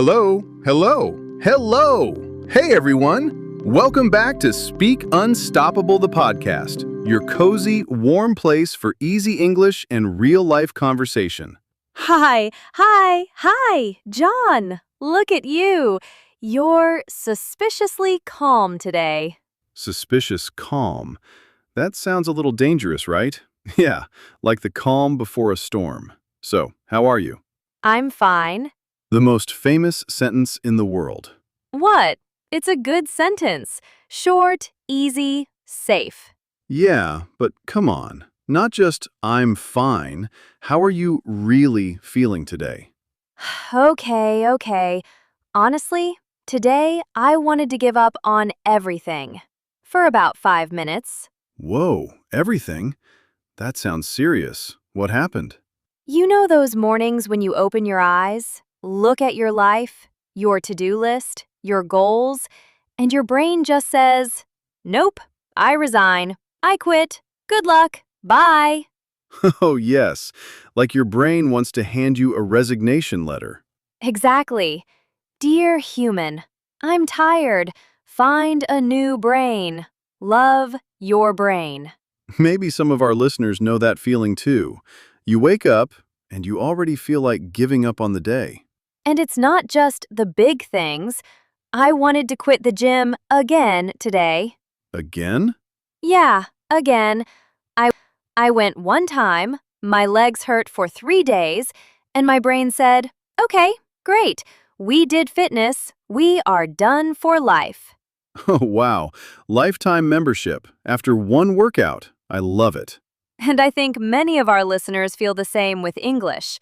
Hello, hello, hello! Hey everyone! Welcome back to Speak Unstoppable, the podcast, your cozy, warm place for easy English and real-life conversation. Hi, John! Look at you! You're suspiciously calm today. Suspicious calm. That sounds a little dangerous, right? Yeah, like the calm before a storm. So, how are you? I'm fine. The most famous sentence in the world. What? It's a good sentence. Short, easy, safe. Yeah, but come on. Not just, I'm fine. How are you really feeling today? Okay. Honestly, today I wanted to give up on everything. For about 5 minutes. Whoa, everything? That sounds serious. What happened? You know those mornings when you open your eyes, look at your life, your to-do list, your goals, and your brain just says, "Nope, I resign, I quit, good luck, bye." Oh, yes. Like your brain wants to hand you a resignation letter. Exactly. Dear human, I'm tired. Find a new brain. Love, your brain. Maybe some of our listeners know that feeling too. You wake up and you already feel like giving up on the day. And it's not just the big things. I wanted to quit the gym again today. Again? Yeah, again. I went one time, my legs hurt for 3 days, and my brain said, "Okay, great. We did fitness. We are done for life." Oh, wow. Lifetime membership after one workout. I love it. And I think many of our listeners feel the same with English.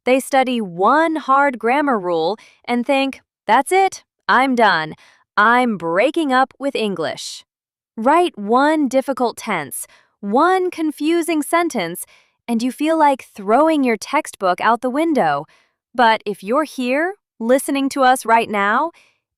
They study one hard grammar rule and think, "That's it. I'm done. I'm breaking up with English." Write one difficult tense, one confusing sentence, and you feel like throwing your textbook out the window. But if you're here, listening to us right now,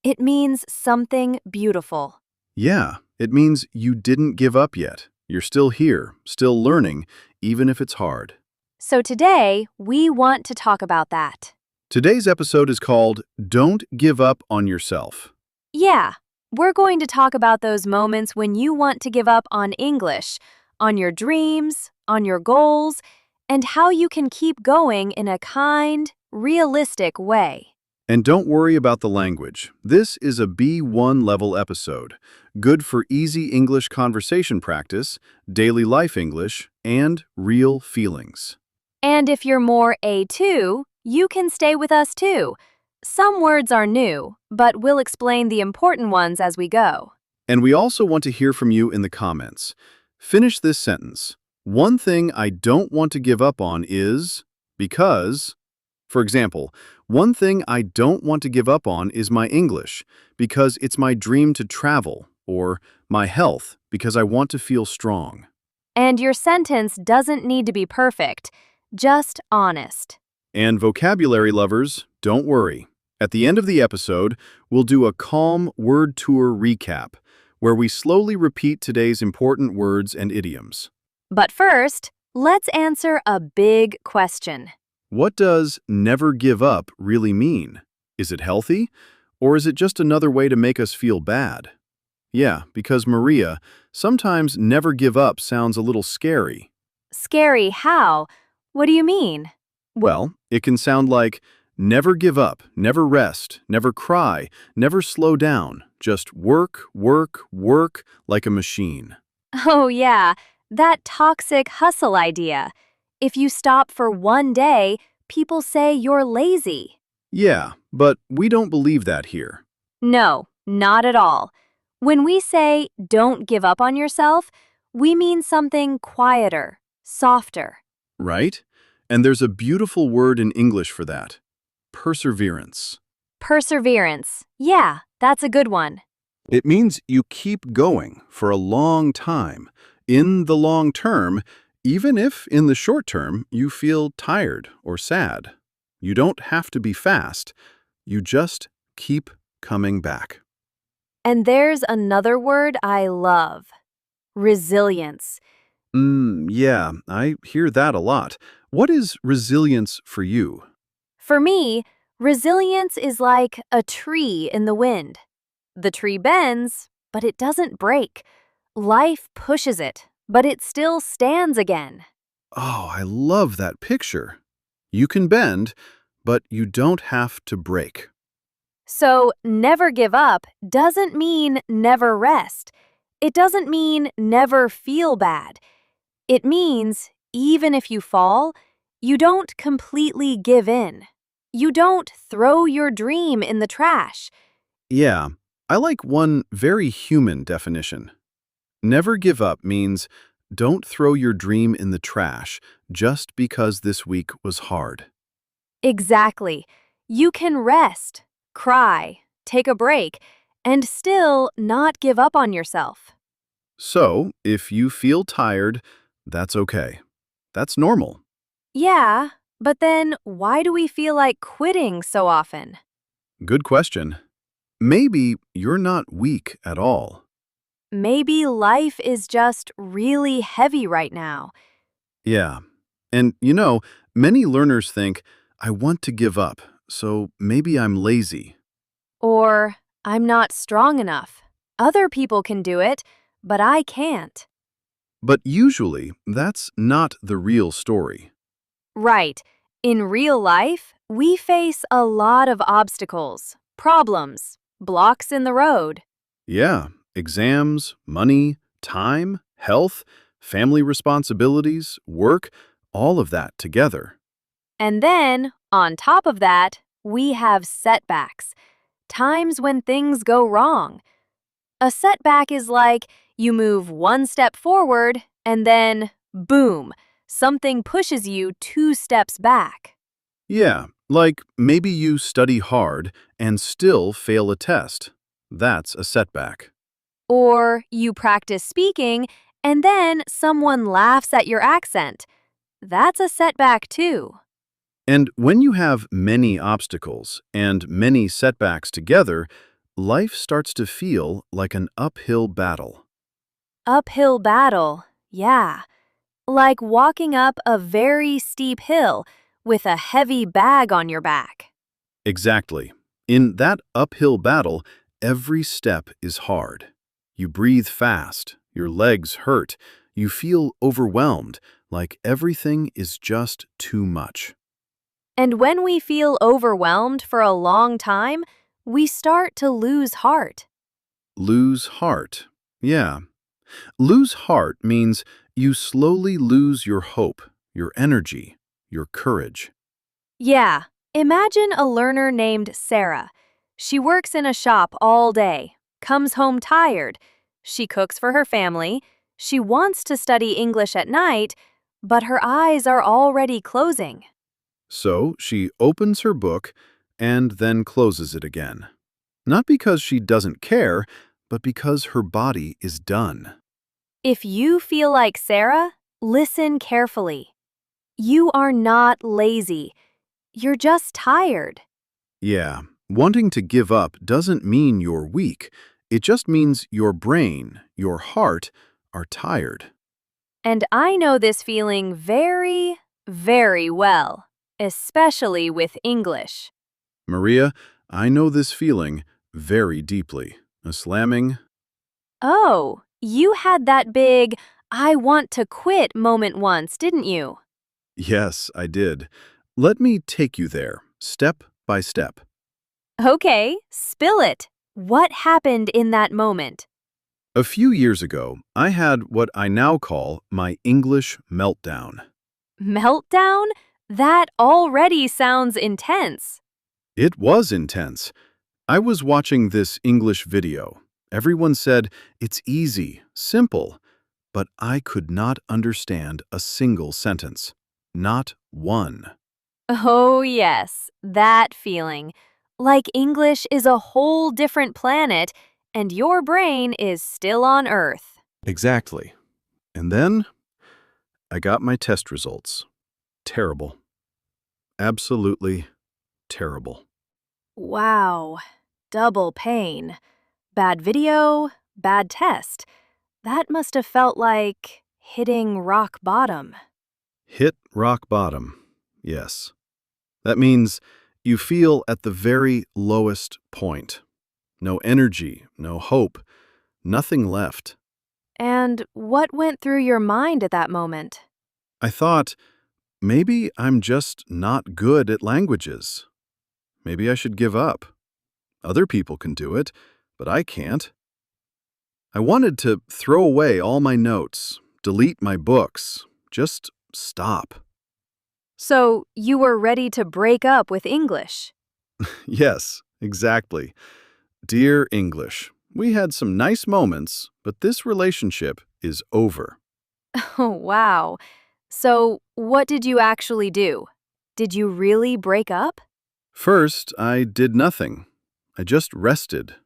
it means something beautiful. Yeah, it means you didn't give up yet. You're still here, still learning, even if it's hard. So today, we want to talk about that. Today's episode is called Don't Give Up on Yourself. Yeah, we're going to talk about those moments when you want to give up on English, on your dreams, on your goals, and how you can keep going in a kind, realistic way. And don't worry about the language. This is a B1 level episode, good for easy English conversation practice, daily life English, and real feelings. And if you're more A2, you can stay with us too. Some words are new, but we'll explain the important ones as we go. And we also want to hear from you in the comments. Finish this sentence. One thing I don't want to give up on is because... For example, one thing I don't want to give up on is my English because it's my dream to travel, or my health because I want to feel strong. And your sentence doesn't need to be perfect, just honest. And vocabulary lovers, don't worry. At the end of the episode, we'll do a calm word tour recap, where we slowly repeat today's important words and idioms. But first, let's answer a big question. What does never give up really mean? Is it healthy? Or is it just another way to make us feel bad? Yeah, because Maria, sometimes never give up sounds a little scary. Scary how? What do you mean? Well, it can sound like never give up, never rest, never cry, never slow down, just work like a machine. Oh yeah, that toxic hustle idea. If you stop for one day, people say you're lazy. Yeah, but we don't believe that here. No, not at all. When we say don't give up on yourself, we mean something quieter, softer. Right? And there's a beautiful word in English for that. Perseverance. Perseverance. Yeah, that's a good one. It means you keep going for a long time, in the long term, even if in the short term you feel tired or sad. You don't have to be fast. You just keep coming back. And there's another word I love. Resilience. Yeah, I hear that a lot. What is resilience for you? For me, Resilience is like a tree in the wind. The tree bends, but it doesn't break. Life pushes it, but it still stands again. Oh, I love that picture. You can bend, but you don't have to break. So, never give up doesn't mean never rest. It doesn't mean never feel bad. It means even if you fall, you don't completely give in. You don't throw your dream in the trash. Yeah, I like one very human definition. Never give up means don't throw your dream in the trash just because this week was hard. Exactly. You can rest, cry, take a break, and still not give up on yourself. So, if you feel tired, that's okay. That's normal. Yeah, but then why do we feel like quitting so often? Good question. Maybe you're not weak at all. Maybe life is just really heavy right now. Yeah. And many learners think, I want to give up, so maybe I'm lazy. Or, I'm not strong enough. Other people can do it, but I can't. But usually, that's not the real story. Right. In real life, we face a lot of obstacles, problems, blocks in the road. Yeah, exams, money, time, health, family responsibilities, work, all of that together. And then, on top of that, we have setbacks, times when things go wrong. A setback is like you move one step forward and then, boom, something pushes you 2 steps back. Yeah, like maybe you study hard and still fail a test. That's a setback. Or you practice speaking and then someone laughs at your accent. That's a setback too. And when you have many obstacles and many setbacks together, life starts to feel like an uphill battle. Uphill battle, yeah. Like walking up a very steep hill with a heavy bag on your back. Exactly. In that uphill battle, every step is hard. You breathe fast, your legs hurt, you feel overwhelmed, like everything is just too much. And when we feel overwhelmed for a long time, we start to lose heart. Lose heart. Yeah. Lose heart means you slowly lose your hope, your energy, your courage. Yeah, imagine a learner named Sarah. She works in a shop all day, comes home tired. She cooks for her family. She wants to study English at night, but her eyes are already closing. So she opens her book and then closes it again. Not because she doesn't care, but because her body is done. If you feel like Sarah, listen carefully. You are not lazy. You're just tired. Yeah, wanting to give up doesn't mean you're weak. It just means your brain, your heart, are tired. And I know this feeling very, very well, especially with English. Maria, I know this feeling very deeply. A slamming? Oh, you had that big, I want to quit moment once, didn't you? Yes, I did. Let me take you there, step by step. Okay, spill it. What happened in that moment? A few years ago, I had what I now call my English meltdown. Meltdown? That already sounds intense. It was intense. I was watching this English video. Everyone said, it's easy, simple, but I could not understand a single sentence. Not one. Oh, yes, that feeling. Like English is a whole different planet and your brain is still on Earth. Exactly. And then I got my test results. Terrible. Absolutely terrible. Wow, double pain. Bad video, bad test. That must have felt like hitting rock bottom. Hit rock bottom. Yes. That means You feel at the very lowest point. No energy, no hope, nothing left. And what went through your mind at that moment? I thought, maybe I'm just not good at languages. Maybe I should give up. Other people can do it, but I can't. I wanted to throw away all my notes, delete my books, just stop. So, you were ready to break up with English. Yes, exactly. Dear English, we had some nice moments, but this relationship is over. Oh, wow. So, what did you actually do? Did you really break up? First, I did nothing. I just rested.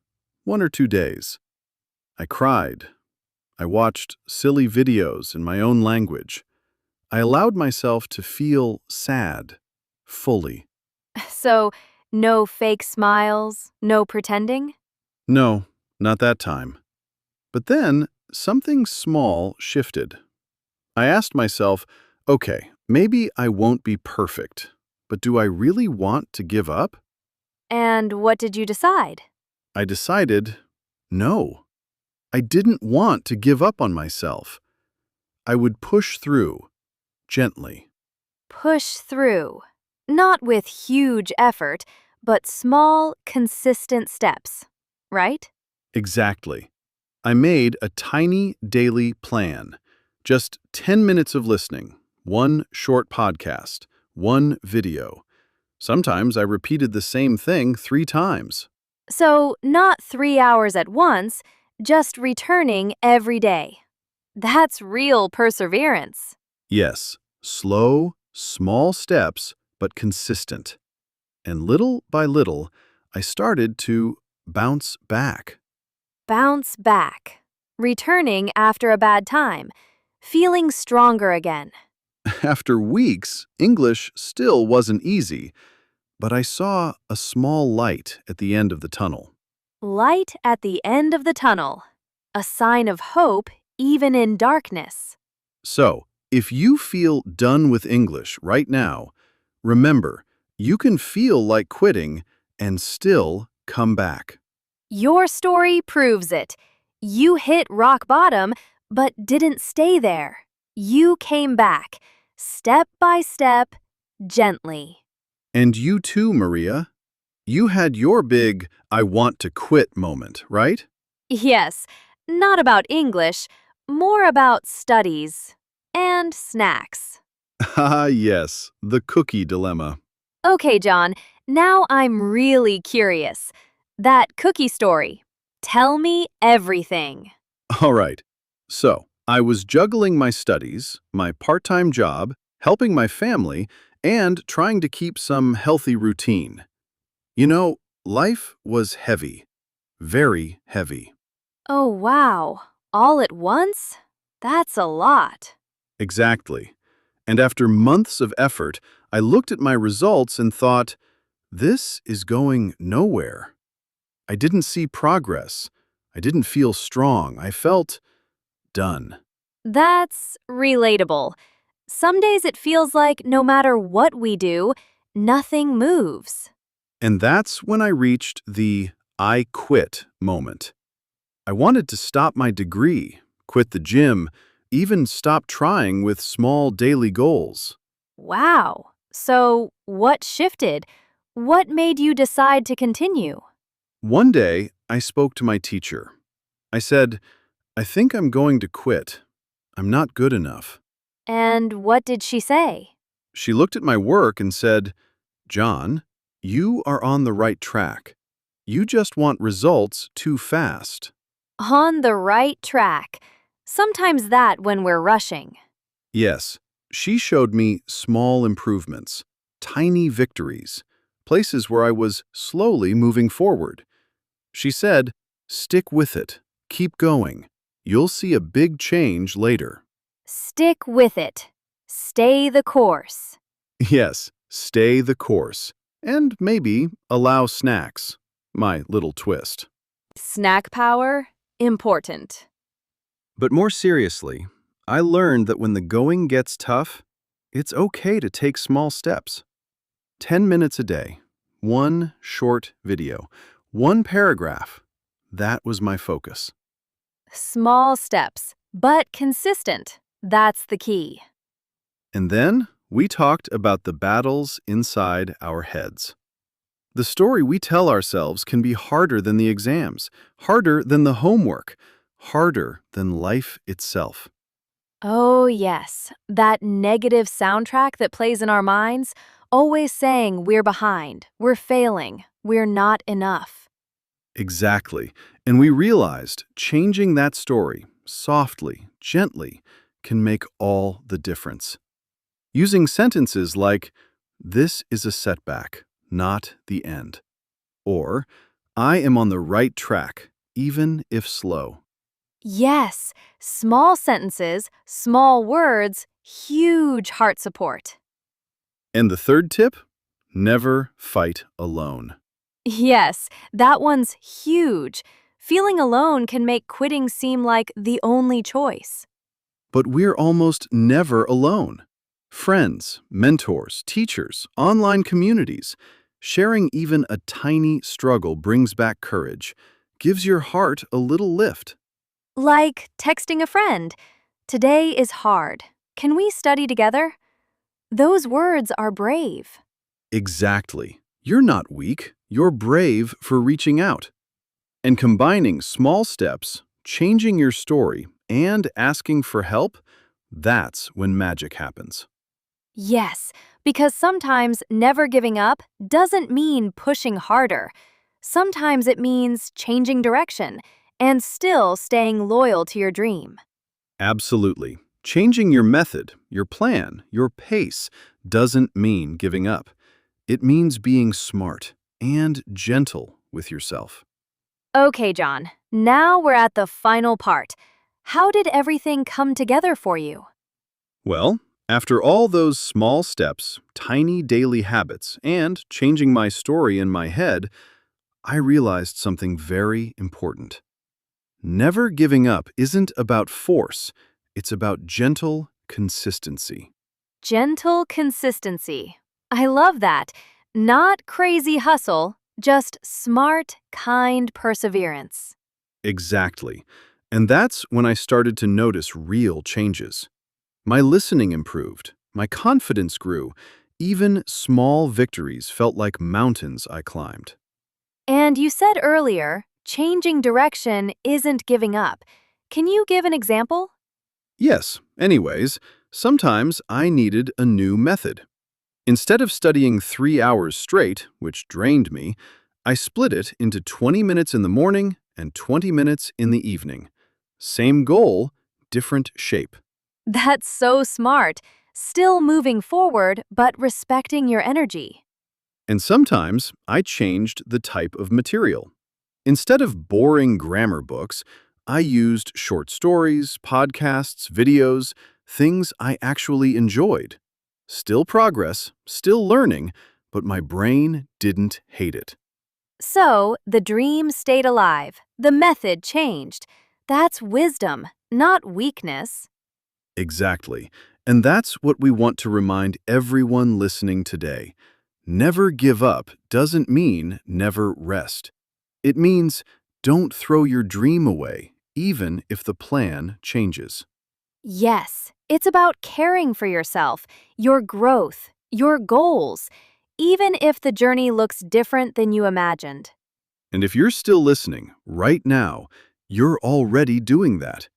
1 or 2 days. I cried. I watched silly videos in my own language. I allowed myself to feel sad, fully. So, no fake smiles, no pretending? No, not that time. But then, something small shifted. I asked myself, okay, maybe I won't be perfect, but do I really want to give up? And what did you decide? I decided, no. I didn't want to give up on myself. I would push through, gently. Push through. Not with huge effort, but small, consistent steps, right? Exactly. I made a tiny daily plan. Just 10 minutes of listening, one short podcast, one video. Sometimes I repeated the same thing 3 times. So, not 3 hours at once, just returning every day. That's real perseverance. Yes, slow, small steps, but consistent. And little by little, I started to bounce back. Bounce back. Returning after a bad time. Feeling stronger again. After weeks, English still wasn't easy, but I saw a small light at the end of the tunnel. Light at the end of the tunnel. A sign of hope even in darkness. So, if you feel done with English right now, remember, you can feel like quitting and still come back. Your story proves it. You hit rock bottom, but didn't stay there. You came back, step by step, gently. And you too, Maria. You had your big I want to quit moment, right? Yes, not about English, more about studies and snacks. Ah, yes, the cookie dilemma. Okay, John, now I'm really curious. That cookie story. Tell me everything. All right. So, I was juggling my studies, my part-time job, helping my family, and trying to keep some healthy routine. You know, life was heavy, very heavy. Oh, wow. All at once? That's a lot. Exactly. And after months of effort, I looked at my results and thought, this is going nowhere. I didn't see progress. I didn't feel strong. I felt done. That's relatable. Some days it feels like no matter what we do, nothing moves. And that's when I reached the I quit moment. I wanted to stop my degree, quit the gym, even stop trying with small daily goals. Wow. So, what shifted? What made you decide to continue? One day, I spoke to my teacher. I said, I think I'm going to quit. I'm not good enough. And what did she say? She looked at my work and said, John, you are on the right track. You just want results too fast. On the right track. Sometimes that when we're rushing. Yes, she showed me small improvements, tiny victories, places where I was slowly moving forward. She said, stick with it, keep going. You'll see a big change later. Stick with it. Stay the course. Yes, stay the course. And maybe allow snacks. My little twist. Snack power? Important. But more seriously, I learned that when the going gets tough, it's okay to take small steps. 10 minutes a day, One short video. One paragraph. That was my focus. Small steps, but consistent. That's the key. And then we talked about the battles inside our heads. The story we tell ourselves can be harder than the exams, harder than the homework, harder than life itself. Oh, yes, that negative soundtrack that plays in our minds, always saying we're behind, we're failing, we're not enough. Exactly. And we realized changing that story, softly, gently, can make all the difference. Using sentences like, "This is a setback, not the end," or "I am on the right track, even if slow." Yes, small sentences, small words, huge heart support. And the third tip? Never fight alone. Yes, that one's huge. Feeling alone can make quitting seem like the only choice. But we're almost never alone. Friends, mentors, teachers, online communities. Sharing even a tiny struggle brings back courage, gives your heart a little lift. Like texting a friend, "Today is hard. Can we study together?" Those words are brave. Exactly. You're not weak. You're brave for reaching out. And combining small steps, changing your story, and asking for help, that's when magic happens. Yes, because sometimes never giving up doesn't mean pushing harder. Sometimes it means changing direction and still staying loyal to your dream. Absolutely. Changing your method, your plan, your pace doesn't mean giving up. It means being smart and gentle with yourself. Okay, John, now we're at the final part. How did everything come together for you? Well, after all those small steps, tiny daily habits, and changing my story in my head, I realized something very important. Never giving up isn't about force, it's about gentle consistency. Gentle consistency. I love that. Not crazy hustle, just smart, kind perseverance. Exactly. And that's when I started to notice real changes. My listening improved, my confidence grew, even small victories felt like mountains I climbed. And you said earlier, changing direction isn't giving up. Can you give an example? Yes, anyways, sometimes I needed a new method. Instead of studying 3 hours straight, which drained me, I split it into 20 minutes in the morning and 20 minutes in the evening. Same goal, different shape. That's so smart. Still moving forward, but respecting your energy. And sometimes I changed the type of material. Instead of boring grammar books, I used short stories, podcasts, videos, things I actually enjoyed. Still progress, still learning, but my brain didn't hate it. So, the dream stayed alive. The method changed. That's wisdom, not weakness. Exactly. And that's what we want to remind everyone listening today. Never give up doesn't mean never rest. It means don't throw your dream away, even if the plan changes. Yes, it's about caring for yourself, your growth, your goals, even if the journey looks different than you imagined. And if you're still listening right now, you're already doing that.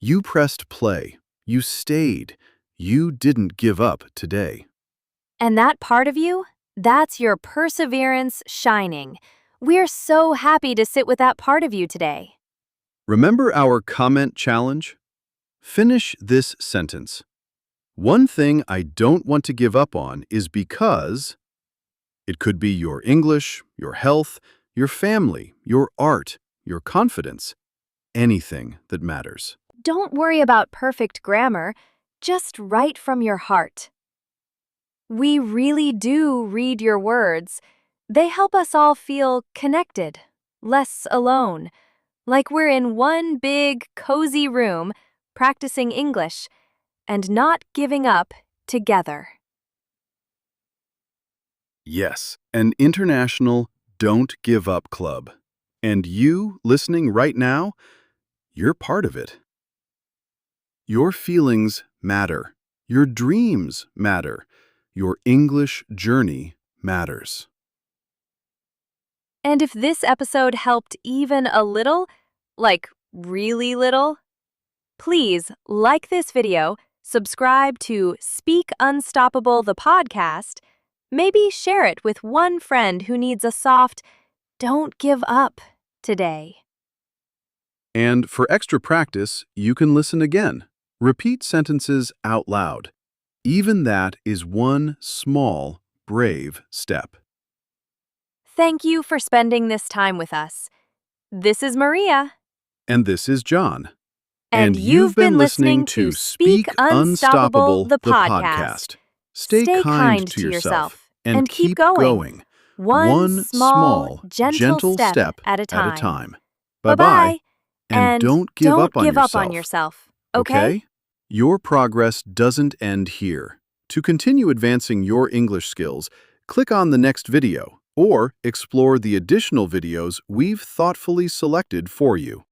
You pressed play. You stayed. You didn't give up today. And that part of you, that's your perseverance shining. We're so happy to sit with that part of you today. Remember our comment challenge? Finish this sentence. One thing I don't want to give up on is because it could be your English, your health, your family, your art, your confidence, anything that matters. Don't worry about perfect grammar, just write from your heart. We really do read your words. They help us all feel connected, less alone, like we're in one big, cozy room practicing English and not giving up together. Yes, an international Don't Give Up Club. And you, listening right now, you're part of it. Your feelings matter. Your dreams matter. Your English journey matters. And if this episode helped even a little, like really little, please like this video, subscribe to Speak Unstoppable the podcast, maybe share it with one friend who needs a soft, don't give up today. And for extra practice, you can listen again. Repeat sentences out loud. Even that is one small, brave step. Thank you for spending this time with us. This is Maria. And this is John. And you've been listening to Speak Unstoppable the podcast. Stay kind to yourself and keep going. One small, gentle step at a time. Bye-bye. And don't give up on yourself. yourself, okay? Your progress doesn't end here. To continue advancing your English skills, click on the next video or explore the additional videos we've thoughtfully selected for you.